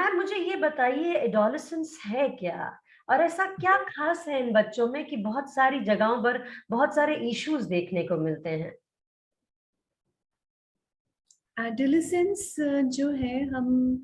Ma'am मुझे ये बताइए एडोलेसेंस है क्या? और ऐसा क्या खास है इन बच्चों में कि बहुत सारी जगहों पर बहुत सारे इश्यूज देखने को मिलते हैं? एडोलेसेंस जो है, हम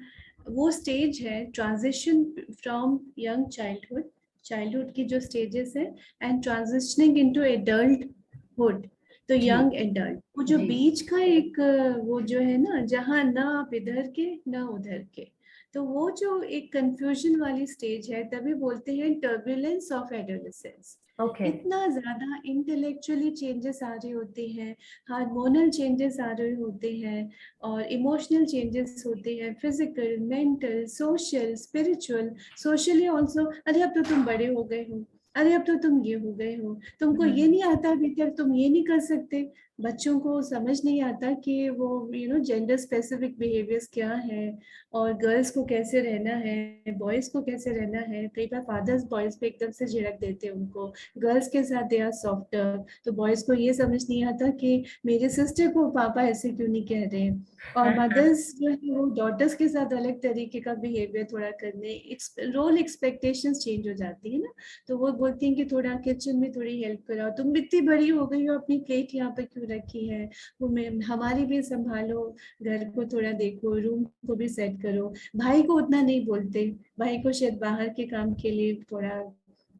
वो स्टेज है ट्रांजिशन फ्रॉम यंग चाइल्डहुड की जो स्टेजेस है एंड ट्रांजिशनिंग इनटू एडल्टहुड, तो जी, यंग एडल्ट, वो जो जी। बीच का एक वो जो है ना, जहाँ ना आप इधर के ना उधर के, तो वो जो एक कंफ्यूजन वाली स्टेज है, तभी बोलते हैं टर्बुलेंस ऑफ एडोलेसेंस। ओके। इतना ज्यादा इंटेलेक्चुअली चेंजेस आ रहे होते हैं, हार्मोनल चेंजेस आ रहे होते हैं, और इमोशनल चेंजेस होते हैं, physical, mental, social, spiritual. Socially also, अरे अब तो तुम बड़े हो गए हो, अरे अब तो तुम ये हो गए हो, तुमको ये नहीं आता अभी तक, तुम ये नहीं कर सकते। बच्चों को समझ नहीं आता कि वो जेंडर स्पेसिफिक बिहेवियर्स क्या है, और गर्ल्स को कैसे रहना है, बॉयज को कैसे रहना है। कई बार फादर्स बॉयज पे एकदम से झिड़क देते हैं उनको, गर्ल्स के साथ दे आर सॉफ्टर, तो बॉयज को ये समझ नहीं आता कि मेरे सिस्टर को पापा ऐसे क्यों नहीं कह रहे हैं। और मदर्स जो है वो डॉटर्स के साथ अलग तरीके का बिहेवियर थोड़ा करने, रोल एक्सपेक्टेशंस चेंज हो जाती है ना। तो वो बोलती हैं कि थोड़ा किचन में थोड़ी हेल्प कराओ, तुम इतनी बड़ी हो गई हो, अपनी प्लेट यहाँ पर क्यों रखी है, वो मैं हमारी भी संभालो, घर को थोड़ा देखो, रूम को भी सेट करो। भाई को उतना नहीं बोलते, भाई को शायद बाहर के काम के लिए थोड़ा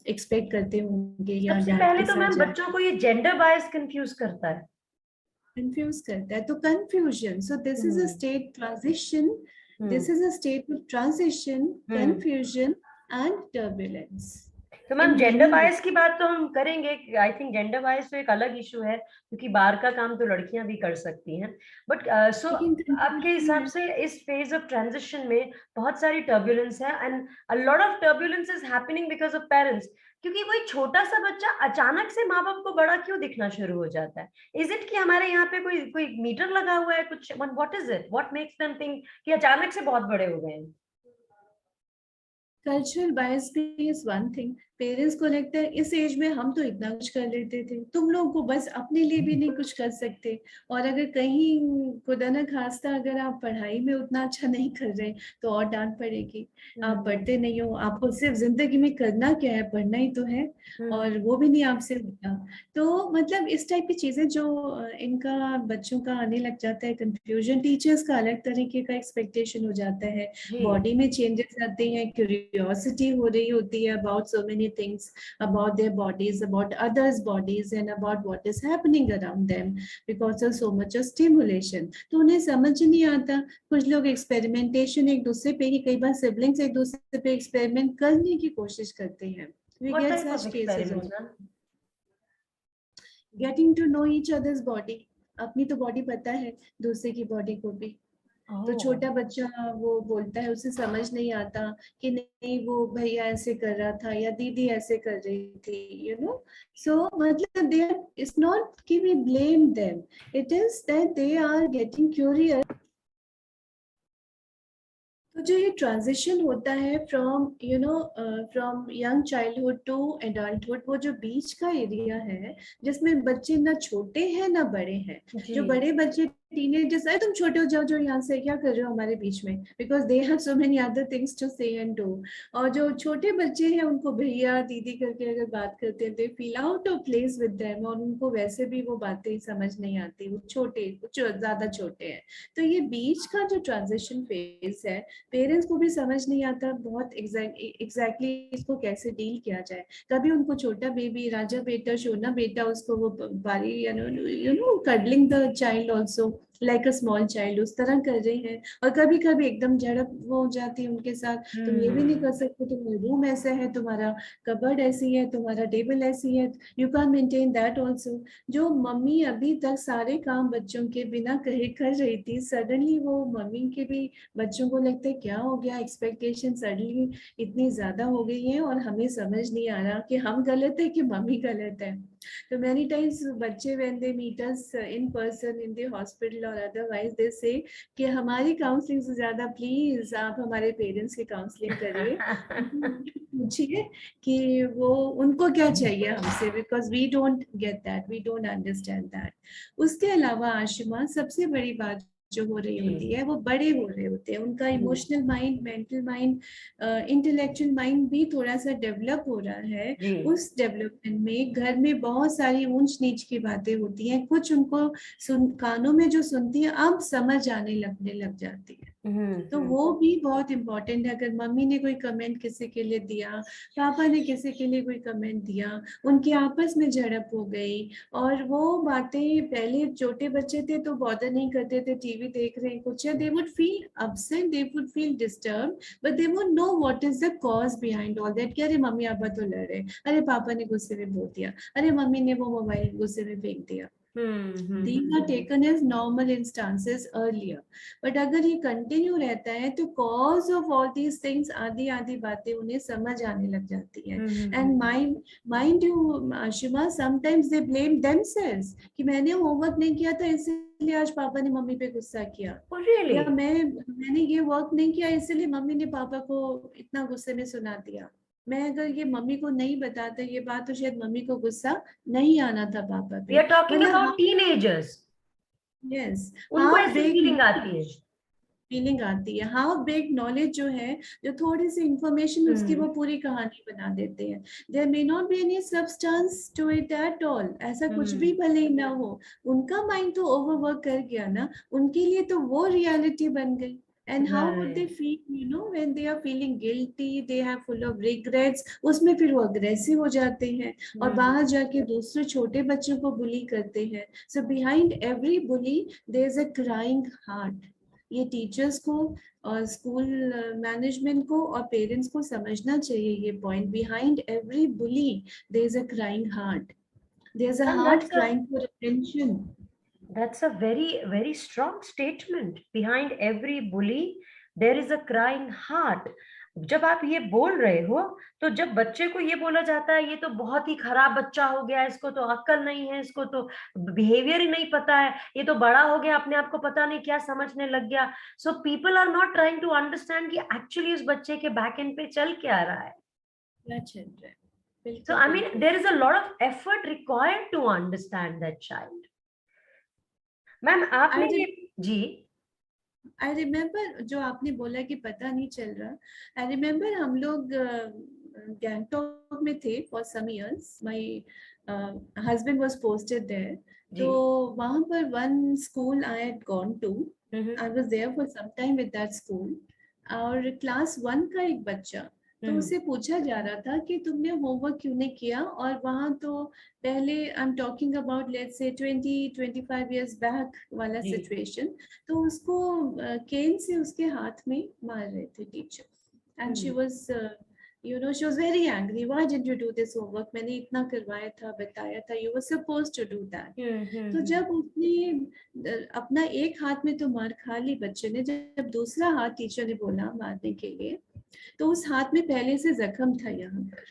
एक्सपेक्ट करते होंगे, या सबसे डैड पहले के तो साथ मैम जा, बच्चों को ये जेंडर बायस कंफ्यूज करता है। कंफ्यूज करता है। तो confusion, so this is a hmm. State transition, this hmm. Is a state of transition, hmm. Confusion and turbulence तो मैम इन जेंडर मेनी बायस वेज। की बात तो हम करेंगे। आई थिंक जेंडर बायस तो एक अलग इशू है क्योंकि बाहर का काम तो लड़कियां भी कर सकती हैं। बट सो लेकिन आपके कंफ्यूजन हिसाब है। से इस फेज ऑफ ट्रांजिशन में बहुत सारी टर्बुलेंस है and a lot of turbulence is happening because of parents. क्योंकि कोई छोटा सा बच्चा अचानक से माँ बाप को बड़ा क्यों दिखना शुरू हो जाता है? इज इट कि हमारे यहाँ पे कोई कोई मीटर लगा हुआ है कुछ? What is it, what makes them think कि अचानक से बहुत बड़े हो गए हैं? कल्चरल बायस भी इज वन थिंग। पेरेंट्स को लगता है इस एज में हम तो इतना कुछ कर लेते थे, तुम लोग को बस अपने लिए भी नहीं कुछ कर सकते। और अगर कहीं खुदा न खास्ता अगर आप पढ़ाई में उतना अच्छा नहीं कर रहे, तो और डांट पड़ेगी। आप हम्म। पढ़ते नहीं हो, आपको सिर्फ जिंदगी में करना क्या है, पढ़ना ही तो है, और हम्म। वो भी नहीं आपसे होता। तो मतलब इस टाइप की चीजें जो इनका बच्चों का आने लग जाता है कंफ्यूजन, टीचर्स का अलग तरीके का एक्सपेक्टेशन हो जाता है, जी। बॉडी में चेंजेस आते हैं, क्यूरियोसिटी हो रही होती है about so many things, about their bodies, about others bodies, and about what is happening around them because of so much of stimulation. तो उन्हें समझ नहीं आता। कुछ लोग एक्सपेरिमेंटेशन एक दूसरे पे ही, कई बार सिबलिंग्स एक दूसरे पे एक्सपेरिमेंट करने की कोशिश करते हैं। We what get type of such cases experiments on ma'am? Getting to know each others body. अपनी तो बॉडी पता है, दूसरे की बॉडी को भी। तो ओह। छोटा बच्चा वो बोलता है, उसे समझ नहीं आता कि नहीं वो भैया ऐसे कर रहा था या दीदी ऐसे कर रही थी, सो मतलब दे आर, इट्स नॉट कि we blame them, it is that they are getting curious. तो जो ये ट्रांजिशन होता है from from young childhood to adulthood, वो जो बीच का एरिया है, जिसमें बच्चे ना छोटे हैं ना बड़े हैं। जी। जो बड़े बच्चे टीनेजर्स, अरे तुम छोटे हो, जाओ जो यहाँ से क्या कर रहे हो हमारे बीच में, because they have so many other things to say and do. और जो छोटे बच्चे हैं उनको भैया दीदी करके अगर बात करते हैं, they feel out of place with them, और उनको वैसे भी वो बातें समझ नहीं आती, वो छोटे, कुछ ज्यादा छोटे हैं। तो ये बीच का जो ट्रांजिशन फेज है, पेरेंट्स को भी समझ नहीं आता बहुत एग्जैक्टली इसको कैसे डील किया जाए। कभी उनको छोटा बेबी, राजा बेटा, सोना बेटा, उसको वो बारी cuddling the child also like a small child, उस तरह कर रही हैं। और कभी कभी एकदम झड़प वो हो जाती है उनके साथ, तुम ये भी नहीं हम्म। कर सकते, तुम्हारा रूम ऐसा है, तुम्हारा कबर्ड ऐसी है, तुम्हारा टेबल ऐसी है, you can maintain that also. जो मम्मी अभी तक सारे काम बच्चों के बिना कहे कर रही थी, सडनली वो मम्मी के भी बच्चों को लगता है क्या हो गया, एक्सपेक्टेशन सडनली इतनी ज्यादा हो गई है, और हमें समझ नहीं आ रहा कि हम गलत है कि मम्मी गलत है। तो मैनी टाइम्स बच्चे when they meet us in person in the hospital और अदरवाइज, दे से कि हमारी काउंसलिंग से ज्यादा प्लीज आप हमारे पेरेंट्स की काउंसलिंग करिए, पूछिए कि वो उनको क्या चाहिए हमसे, because we don't get that, we don't understand that. उसके अलावा आशिमा, सबसे बड़ी बात जो हो रही होती है वो बड़े हो रहे होते हैं, उनका emotional mind, mental mind, intellectual mind भी थोड़ा सा डेवलप हो रहा है। उस डेवलपमेंट में घर में बहुत सारी ऊंच नीच की बातें होती हैं, कुछ उनको कानों में जो सुनती है अब समझ आने लगने लग जाती है। तो वो भी बहुत इम्पोर्टेंट है। अगर मम्मी ने कोई कमेंट किसी के लिए दिया, पापा ने किसी के लिए कोई कमेंट दिया, उनकी आपस में झड़प हो गई, और वो बातें, पहले छोटे बच्चे थे तो बॉदर नहीं करते थे, टीवी देख रहे हैं कुछ है, they would feel upset, they would feel disturb, but they would know what is the cause behind all that. कि अरे मम्मी पापा तो लड़ रहे, अरे पापा ने गुस्से में बोल दिया, अरे मम्मी ने वो मोबाइल गुस्से में फेंक दिया। These are taken as normal instances earlier, but अगर ये कंटिन्यू रहता है तो cause of all these things आदि आदि बातें उन्हें समझ आने लग जाती है। And mind you, Ashima, sometimes they blame themselves कि मैंने होमवर्क नहीं किया था इसलिए आज पापा ने मम्मी पे गुस्सा किया, या मैंने ये वर्क नहीं किया इसलिए मम्मी ने पापा को इतना गुस्से में सुना दिया। मैं अगर ये मम्मी को नहीं बताता ये बात तो शायद मम्मी को गुस्सा नहीं आना था पापा पे। We are talking about teenagers. Yes, उनको ऐसी फीलिंग आती है, फीलिंग आती है। हाउ बिग नॉलेज जो है, जो थोड़ी सी इंफॉर्मेशन उसकी वो पूरी कहानी बना देते हैं। There may not be any substance to it at all, ऐसा कुछ भी भले ही ना हो, उनका माइंड तो ओवरवर्क कर गया ना, उनके लिए तो वो रियलिटी बन गई। And how would they feel, you know, when they are feeling guilty, they have full of regrets, उसमें फिर वो aggressive हो जाते हैं और बाहर जाके दूसरे छोटे बच्चों को बुली करते हैं। So behind every bully there is a crying heart. ये टीचर्स को और स्कूल मैनेजमेंट को और पेरेंट्स को समझना चाहिए ये point. Behind every bully there is a crying heart, there is a heart crying for attention. That's a very strong statement. Behind every bully there is a crying heart. जब आप ये बोल रहे हो तो जब बच्चे को ये बोला जाता है ये तो बहुत ही खराब बच्चा हो गया, इसको तो अक्ल नहीं है, इसको तो बिहेवियर ही नहीं पता है, ये तो बड़ा हो गया अपने आप को पता नहीं क्या समझने लग गया, so people are not trying to understand कि एक्चुअली उस बच्चे के बैक एंड पे चल क्या रहा है। क्या चल रहा है? So I mean there is a lot of effort required to understand that child. Ma'am आपने जी आई रिमेम्बर जो आपने बोला कि पता नहीं चल रहा, आई रिमेम्बर हम लोग गैंगटॉक में थे for some years, my husband was posted there, तो वहां पर one school I had gone to, I was there for some time with that school, और क्लास 1 का एक बच्चा, तो उसे पूछा जा रहा था कि तुमने होमवर्क क्यों नहीं किया, और वहां तो पहले I am talking about let's say 20-25 years back वाला सिचुएशन, तो उसको केन से उसके हाथ में मार रहे थे teacher, and she was you know, she was very angry. Why didn't you do this homework? मैंने इतना करवाया था, बताया था, you were supposed to do that. तो जब उसने अपना एक हाथ में तो मार खा ली बच्चे ने, जब दूसरा हाथ टीचर ने बोला मारने के लिए, तो उस हाथ में पहले से जख्म था यहाँ पर,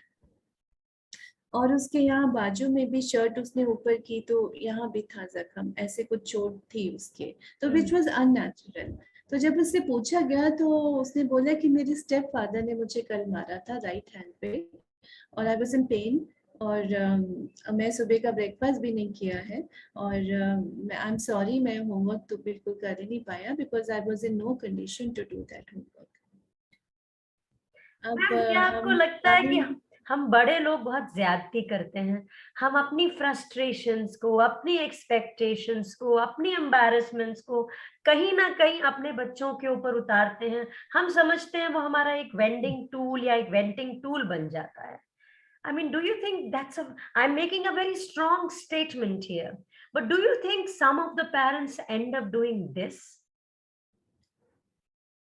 और उसके यहाँ बाजू में भी शर्ट उसने ऊपर की तो यहाँ भी था जख्म, ऐसे कुछ चोट थी उसके, तो विच वॉज अननेचुरल। तो जब उससे पूछा गया तो उसने बोला कि मेरे स्टेप फादर ने मुझे कल मारा था राइट हैंड पे, और आई वाज इन पेन, और मैं सुबह का ब्रेकफास्ट भी नहीं किया है, और आई एम सॉरी, मैं होमवर्क तो बिल्कुल कर ही नहीं पाया because I was in no condition to do that homework. अब क्या आपको लगता है कि हम बड़े लोग बहुत ज्यादती करते हैं, हम अपनी फ्रस्ट्रेशंस को, अपनी एक्सपेक्टेशंस को, अपनी एम्बैरेसमेंट्स को कहीं ना कहीं अपने बच्चों के ऊपर उतारते हैं, हम समझते हैं वो हमारा एक वेंडिंग टूल या एक वेंटिंग टूल बन जाता है। I mean, do you think I'm making a very strong statement here, but do you think some of the parents end up doing this?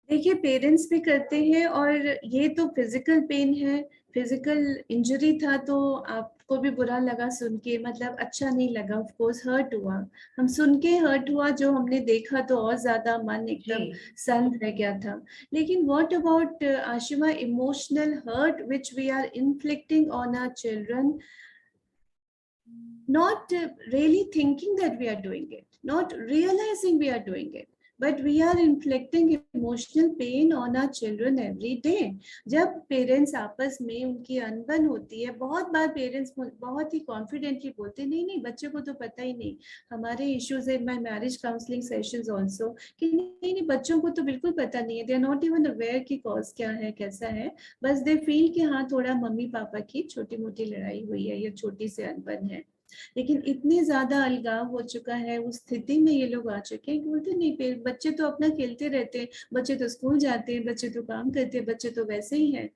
देखिए, पेरेंट्स भी करते हैं, और ये तो फिजिकल पेन है, फिजिकल इंजरी था, तो आपको भी बुरा लगा सुन के, मतलब अच्छा नहीं लगा, ऑफ कोर्स हर्ट हुआ, हम सुन के हर्ट हुआ, जो हमने देखा तो और ज्यादा मन एकदम सन्न रह गया था। लेकिन what about Ashima, emotional hurt which we are inflicting on our children, not really thinking that we are doing it, not realizing we are doing it, but we are inflicting emotional pain on our children every day. जब parents आपस में उनकी अनबन होती है, बहुत बार parents बहुत ही confidently बोलते हैं, नहीं नहीं बच्चे को तो पता ही नहीं, हमारे issues in my marriage counselling sessions also, कि नहीं नहीं बच्चों को तो बिल्कुल पता नहीं है, they are not even aware कि कॉज क्या है कैसा है, बस दे फील कि हाँ थोड़ा मम्मी पापा की छोटी मोटी लड़ाई हुई है या छोटी सी अनबन है। लेकिन इतनी ज्यादा अलगाव हो चुका है, उस स्थिति में ये लोग आ चुके हैं कि बोलते नहीं बच्चे तो अपना खेलते रहते हैं, बच्चे तो स्कूल जाते हैं, बच्चे तो काम करते हैं, बच्चे तो वैसे ही हैं।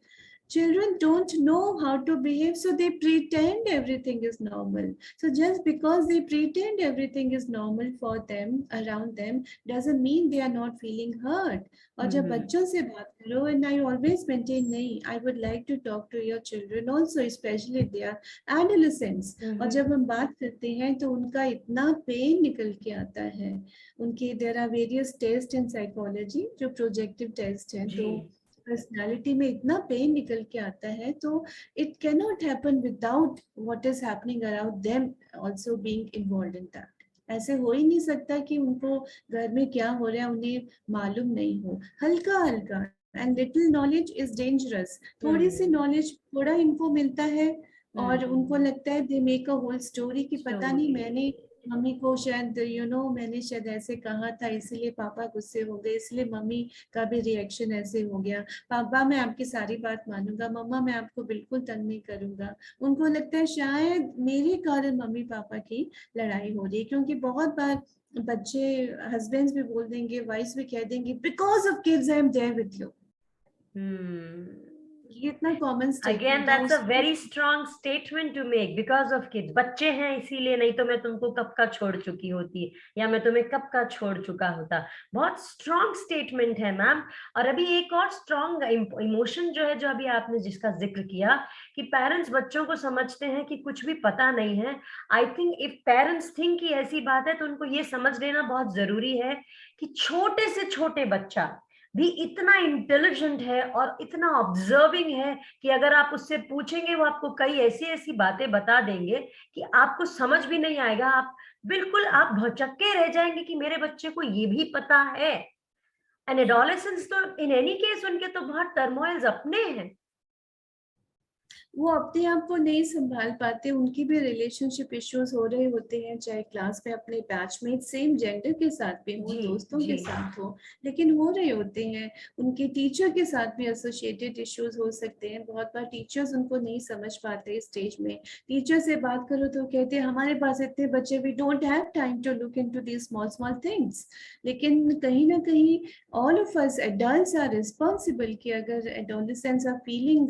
Children don't know how to behave, so they pretend everything is normal. So just because they pretend everything is normal for them, around them, doesn't mean they are not feeling hurt. और जब बच्चों से बात करो, and I always maintain नहीं, I would like to talk to your children also, especially their adolescents. और जब हम बात करते हैं तो उनका इतना पेन निकल के आता है, उनके there are various tests in psychology जो projective test हैं, तो पर्सनालिटी में इतना पेन निकल के आता है, तो it can not happen without what is happening around them also being involved in that. ऐसे हो ही नहीं सकता कि उनको घर में क्या हो रहा है उन्हें मालूम नहीं हो। हल्का हल्का, and little knowledge is dangerous. थोड़ी सी नॉलेज, थोड़ा इन्फो मिलता है और उनको लगता है they make a whole story कि पता नहीं मैंने मम्मी को शायद मैंने शायद ऐसे कहा था इसीलिए पापा गुस्से हो गए, इसलिए मम्मी का भी रिएक्शन ऐसे हो गया, पापा मैं आपकी सारी बात मानूंगा, मम्मा मैं आपको बिल्कुल तंग नहीं करूंगा। उनको लगता है शायद मेरे कारण मम्मी पापा की लड़ाई हो रही है, क्योंकि बहुत बार बच्चे, हस्बैंड्स भी बोल देंगे, वाइफ्स भी कह देंगे, because of kids I am there with you. ये इतना कॉमन Again, स्टेटमेंट है that's a उसको। very strong statement to make because of kids. बच्चे हैं इसीलिए, नहीं तो मैं तुमको कब का छोड़ चुकी होती या मैं तुम्हें कब का छोड़ चुका होता। बहुत स्ट्रॉन्ग स्टेटमेंट है मैम। और अभी एक और स्ट्रॉन्ग इमोशन जो है, जो अभी आपने जिसका जिक्र किया कि पेरेंट्स बच्चों को समझते हैं कि कुछ भी पता नहीं है। I think if parents think कि ऐसी बात है तो उनको ये समझ लेना बहुत जरूरी है कि छोटे से छोटे बच्चा भी इतना इंटेलिजेंट है और इतना ऑब्जर्विंग है कि अगर आप उससे पूछेंगे वो आपको कई ऐसी ऐसी बातें बता देंगे कि आपको समझ भी नहीं आएगा। आप बिल्कुल आप भौचक्के रह जाएंगे कि मेरे बच्चे को ये भी पता है। एंड एडोलेसेंस तो इन एनी केस उनके तो बहुत टर्मोइल्स अपने हैं। वो अपने आप को नहीं संभाल पाते, उनकी भी रिलेशनशिप इश्यूज हो रहे होते हैं, चाहे क्लास में अपने बैचमेट सेम जेंडर के साथ भी हो, दोस्तों के साथ हो, लेकिन हो रहे होते हैं। उनके टीचर के साथ भी एसोसिएटेड इश्यूज हो सकते हैं। बहुत बार टीचर्स उनको नहीं समझ पाते स्टेज में। टीचर से बात करो तो कहते हैं हमारे पास इतने बच्चे, we don't have time to look into these small small things. लेकिन कहीं ना कहीं all of us adults are responsible कि अगर adolescents are feeling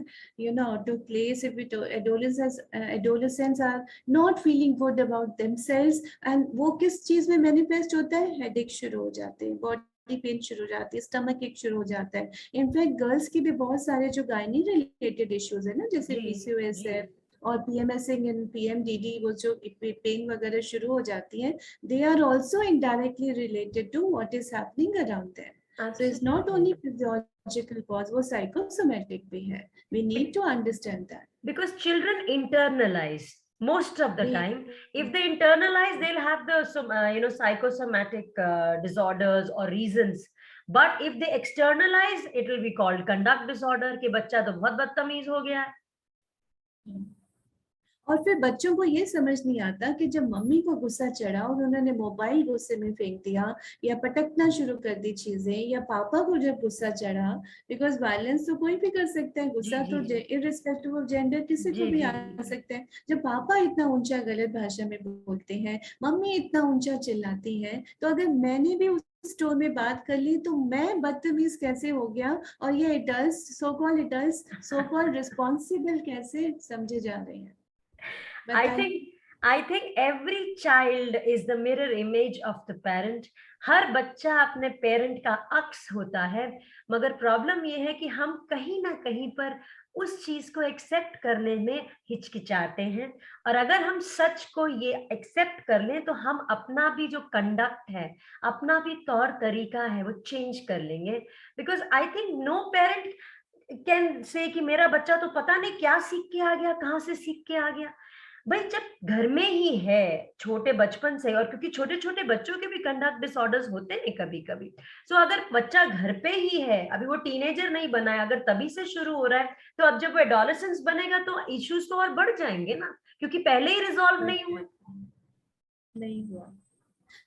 to place if it adolescents are not feeling good about themselves, and वो किस चीज में मैनिफेस्ट होता है, हेडेक शुरू हो जाते हैं, बॉडी पेन शुरू हो जाती है, स्टमक एक शुरू हो जाता है। इनफैक्ट गर्ल्स की भी बहुत सारे जो गायनी रिलेटेड इश्यूज है ना, जैसे पीसीओएस है और पीएमएसिंग इन पीएमडीडी, वो जो पेन वगैरह शुरू हो जाती है, they are also indirectly related to what is happening around them. So it's not only physiological cause, वो psychosomatic भी है. We need to understand that. Because children internalize most of the time. If they internalize, they'll have the psychosomatic disorders or reasons. But if they externalize, it will be called conduct disorder कि बच्चा तो बहुत बदतमीज हो गया है। और फिर बच्चों को ये समझ नहीं आता कि जब मम्मी को गुस्सा चढ़ा और उन्होंने मोबाइल गुस्से में फेंक दिया या पटकना शुरू कर दी चीजें, या पापा को जब गुस्सा चढ़ा, बिकॉज वायलेंस तो कोई भी कर सकता है, गुस्सा तो इररिस्पेक्टिव ऑफ जेंडर किसी को भी आ सकता है। जब पापा इतना ऊंचा गलत भाषा में बोलते हैं, मम्मी इतना ऊंचा चिल्लाती है, तो अगर मैंने भी उस टोन में बात कर ली तो मैं बदतमीज कैसे हो गया, और ये एडल्ट्स, सो कॉल्ड रिस्पॉन्सिबल कैसे समझे जा रहे हैं। I think every child is the mirror image of the parent. हर बच्चा अपने पेरेंट का अक्स होता है, मगर प्रॉब्लम ये है कि हम कहीं ना कहीं पर उस चीज को एक्सेप्ट करने में हिचकिचाते हैं। और अगर हम सच को ये एक्सेप्ट कर लें तो हम अपना भी जो कंडक्ट है, अपना भी तौर तरीका है, वो चेंज कर लेंगे। Because I think no parent can say कि मेरा बच्चा तो पता नहीं क्या सीख के आ गया, कहाँ से सीख के आ गया। भाई जब घर में ही है छोटे बचपन से, और क्योंकि छोटे छोटे बच्चों के भी कंडक्ट डिसऑर्डर्स होते हैं कभी कभी, सो अगर बच्चा घर पे ही है, अभी वो टीनेजर नहीं बना है, अगर तभी से शुरू हो रहा है, तो अब जब वो एडोलेसेंस बनेगा तो इश्यूज तो और बढ़ जाएंगे ना, क्योंकि पहले ही रिजॉल्व नहीं हुए। नहीं हुआ।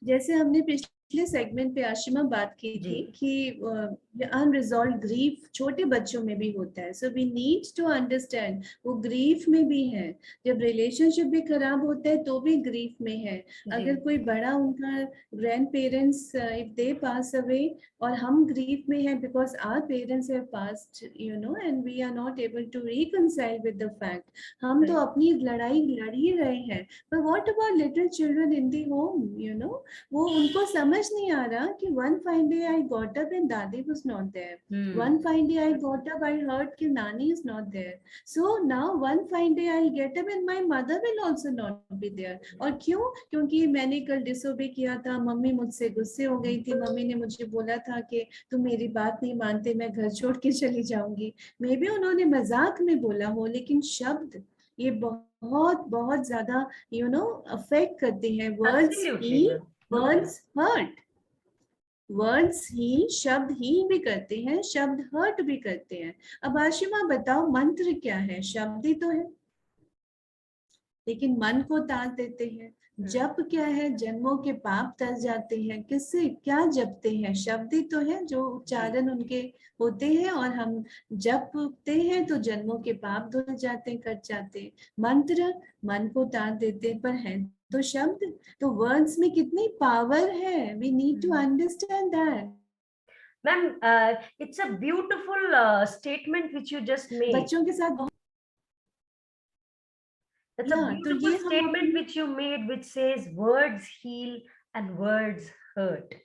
जैसे हमने पिछले सेगमेंट पे आशिमा बात की जी। थी कि अनरिजॉल्व ग्रीफ छोटे बच्चों में भी होता है, so we need to understand वो ग्रीफ में भी है। जब रिलेशनशिप भी खराब होता है तो भी ग्रीफ में है। जी। अगर कोई बड़ा उनका grandparents if they pass away और हम ग्रीफ में हैं because our parents have passed you know and we are not able to reconcile with the fact, हम तो अपनी लड़ाई लड़ ही रहे हैं, but what about little children in the home, you know, वो उनको समझ नहीं आ रहा कि one fine day I got up and दादी was not there. One fine day I got up, I heard कि नानी is not there. So now one fine day I'll get up and my mother will also not be there. और क्यों? क्योंकि मैंने कल disobey किया था, mummy मुझसे गुस्से हो गई थी, मम्मी ने मुझे बोला था कि तुम मेरी बात नहीं मानते, मैं घर छोड़ के चली जाऊंगी। मे बी उन्होंने मजाक में बोला हो, लेकिन शब्द ये बहुत बहुत ज्यादा यू नो अफेक्ट करते हैं। वर्ड्स एब्सोल्युटली ही, मैम। वर्ड्स हर्ट, वर्ड्स ही, शब्द ही भी करते हैं, शब्द हर्ट भी करते हैं। अब आशिमा बताओ, मंत्र क्या है? शब्द ही तो है, लेकिन मन को ताज देते हैं। जप क्या है? जन्मों के पाप तर जाते हैं। किससे क्या जपते हैं? शब्द ही तो है जो उच्चारण उनके होते हैं, और हम जपते हैं तो जन्मों के पाप धुल जाते हैं, कट जाते हैं। मंत्र मन को ताज देते हैं, पर है तो शब्द। तो वर्ड्स में कितनी पावर है, we need to understand that. Ma'am it's a beautiful statement which you just made. बच्चों के साथ बहुत, That's a तो beautiful ये हम statement अपनी, which you made, which says words heal and words hurt.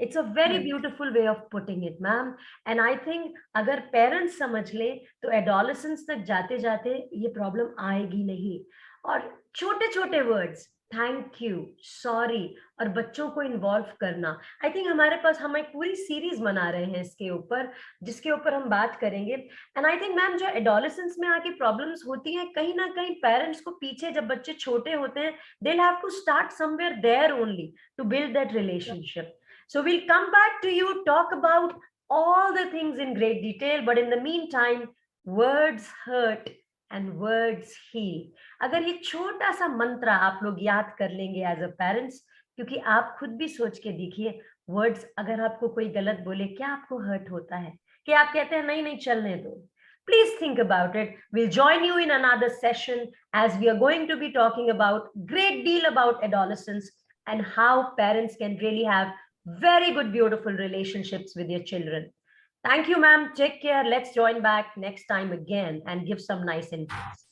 It's a very beautiful way of putting it, ma'am. And I think अगर parents समझ ले तो adolescence तक जाते जाते ये problem आएगी नहीं। और छोटे छोटे words, थैंक यू, सॉरी, और बच्चों को इन्वॉल्व करना, आई थिंक हमारे पास, हम एक पूरी सीरीज बना रहे हैं इसके ऊपर, जिसके ऊपर हम बात करेंगे। एंड आई थिंक मैम जो एडोलेसेंस में आके प्रॉब्लम्स होती हैं, कहीं ना कहीं पेरेंट्स को पीछे, जब बच्चे छोटे होते हैं, they have to start somewhere there only to build that relationship. So we'll come back to you, talk about all the things in great detail, but in the meantime, words hurt and words heal. अगर ये छोटा सा मंत्र आप लोग याद कर लेंगे एज अ पेरेंट्स, क्योंकि आप खुद भी सोच के देखिए, वर्ड्स अगर आपको कोई गलत बोले, क्या आपको हर्ट होता है? कि आप कहते हैं नहीं नहीं चलने दो? Please think about it. We'll join you in another session as we are going to be talking about great deal about adolescence and how parents can really have very good, beautiful relationships with your children. Thank you, ma'am. Take care. Let's join back next time again and give some nice inputs.